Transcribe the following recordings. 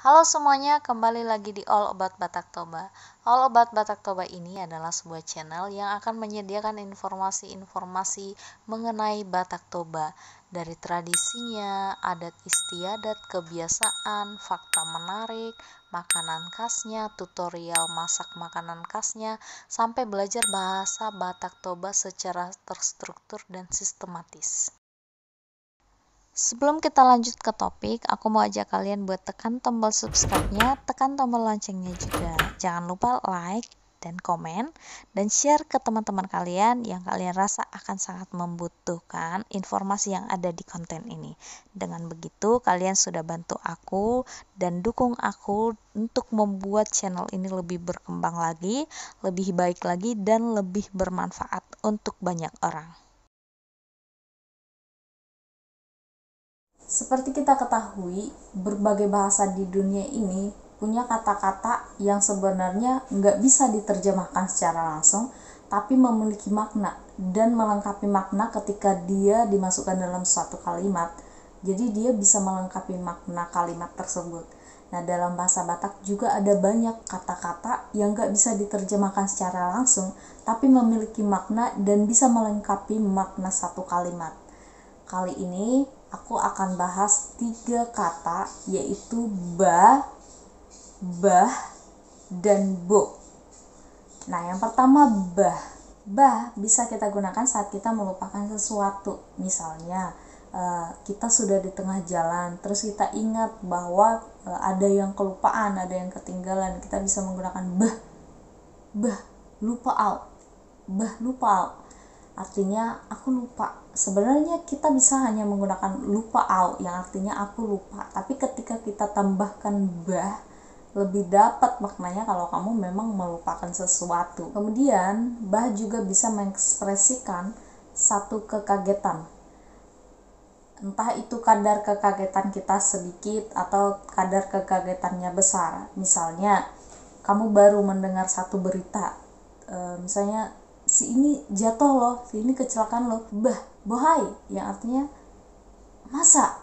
Halo semuanya, kembali lagi di All About Batak Toba. All About Batak Toba ini adalah sebuah channel yang akan menyediakan informasi-informasi mengenai Batak Toba, dari tradisinya, adat istiadat, kebiasaan, fakta menarik, makanan khasnya, tutorial masak makanan khasnya, sampai belajar bahasa Batak Toba secara terstruktur dan sistematis. Sebelum kita lanjut ke topik, aku mau ajak kalian buat tekan tombol subscribe-nya, tekan tombol loncengnya juga. Jangan lupa like dan komen, dan share ke teman-teman kalian yang kalian rasa akan sangat membutuhkan informasi yang ada di konten ini. Dengan begitu, kalian sudah bantu aku dan dukung aku untuk membuat channel ini lebih berkembang lagi, lebih baik lagi, dan lebih bermanfaat untuk banyak orang. Seperti kita ketahui, berbagai bahasa di dunia ini punya kata-kata yang sebenarnya nggak bisa diterjemahkan secara langsung, tapi memiliki makna dan melengkapi makna ketika dia dimasukkan dalam suatu kalimat. Jadi dia bisa melengkapi makna kalimat tersebut. Nah, dalam bahasa Batak juga ada banyak kata-kata yang nggak bisa diterjemahkan secara langsung, tapi memiliki makna dan bisa melengkapi makna satu kalimat. Kali ini aku akan bahas 3 kata, yaitu bah, dan bo. Nah, yang pertama bah. Bah bisa kita gunakan saat kita melupakan sesuatu. Misalnya kita sudah di tengah jalan, terus kita ingat bahwa ada yang kelupaan, ada yang ketinggalan. Kita bisa menggunakan bah, lupa au. Bah, lupa au. Artinya aku lupa. Sebenarnya kita bisa hanya menggunakan lupa au yang artinya aku lupa, tapi ketika kita tambahkan bah, lebih dapat maknanya kalau kamu memang melupakan sesuatu. Kemudian bah juga bisa mengekspresikan satu kekagetan, entah itu kadar kekagetan kita sedikit atau kadar kekagetannya besar. Misalnya kamu baru mendengar satu berita, misalnya si ini jatuh loh, si ini kecelakaan loh, bohai, yang artinya masa.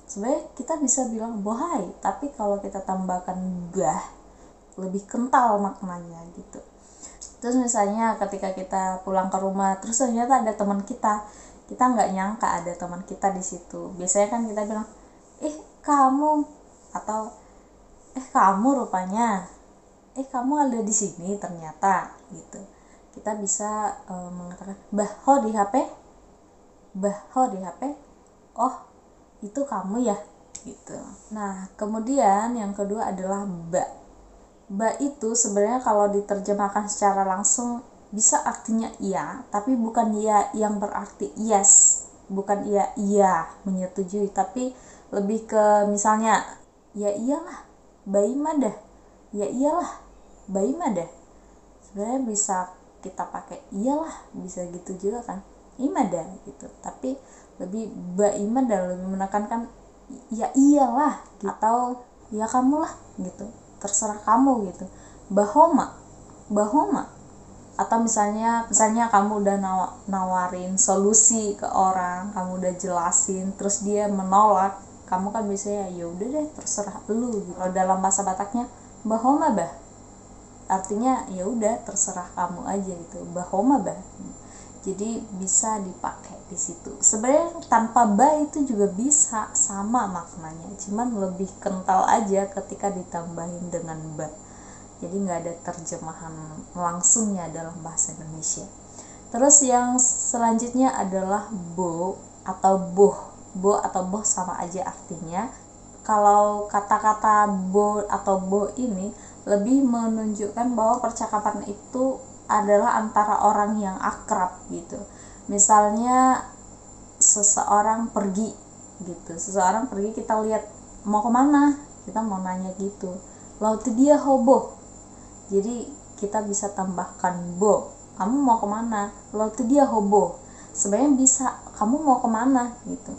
Sebenarnya kita bisa bilang bohai, tapi kalau kita tambahkan bah, lebih kental maknanya gitu. Terus misalnya ketika kita pulang ke rumah, terus ternyata ada teman kita nggak nyangka ada teman kita di situ. Biasanya kan kita bilang, kamu, atau kamu rupanya, kamu ada di sini ternyata gitu. Kita bisa mengatakan ho di HP, oh itu kamu ya gitu. Nah, kemudian yang kedua adalah ba itu sebenarnya kalau diterjemahkan secara langsung bisa artinya iya, tapi bukan iya yang berarti yes, bukan iya menyetujui, tapi lebih ke misalnya ya iyalah bayi mah dah, ya iyalah bayi mah dah. Sebenarnya bisa kita pakai iyalah, bisa gitu juga kan, imada gitu, tapi lebih imada, lebih menekankan ya iyalah gitu. Atau ya kamu lah gitu, terserah kamu gitu. Bahoma, atau misalnya kamu udah nawarin solusi ke orang, kamu udah jelasin terus dia menolak, kamu kan biasanya ya udah deh terserah lu gitu. Kalau dalam bahasa Bataknya bahoma bah, artinya ya udah terserah kamu aja gitu, bahoma bah. Jadi bisa dipakai di situ. Sebenarnya tanpa ba itu juga bisa sama maknanya, cuman lebih kental aja ketika ditambahin dengan ba. Jadi nggak ada terjemahan langsungnya dalam bahasa Indonesia. Terus yang selanjutnya adalah bo atau boh. Bo atau boh sama aja artinya. Kalau kata-kata bo atau boh ini lebih menunjukkan bahwa percakapan itu adalah antara orang yang akrab gitu. Misalnya seseorang pergi gitu, kita lihat mau kemana, kita mau nanya gitu, lalu dia hobo, jadi kita bisa tambahkan bo, kamu mau kemana, lalu dia hobo. Sebenarnya bisa kamu mau kemana gitu,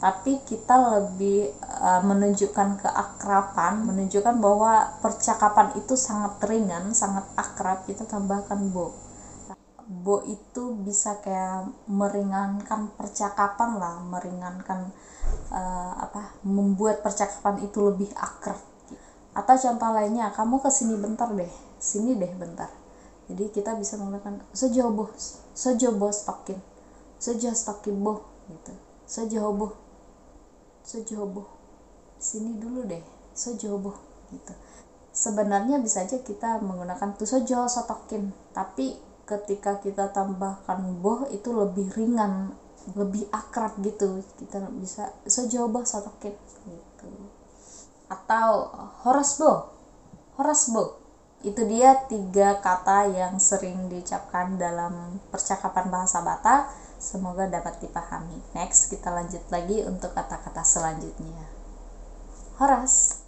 tapi kita lebih menunjukkan keakraban, menunjukkan bahwa percakapan itu sangat ringan, sangat akrab, kita tambahkan bo. bo itu bisa kayak meringankan percakapan lah, meringankan membuat percakapan itu lebih akrab. Atau contoh lainnya, kamu kesini bentar deh, sini deh bentar. Jadi kita bisa menggunakan sojobo stokin, boh gitu, sojobo, sini dulu deh, sojobo gitu. Sebenarnya bisa aja kita menggunakan tuh sojo sotokin, tapi ketika kita tambahkan boh itu lebih ringan, lebih akrab gitu. Kita bisa sojobo sotokin gitu. Atau horasbo, itu dia 3 kata yang sering diucapkan dalam percakapan bahasa Batak. Semoga dapat dipahami. Next kita lanjut lagi untuk kata-kata selanjutnya. Horas.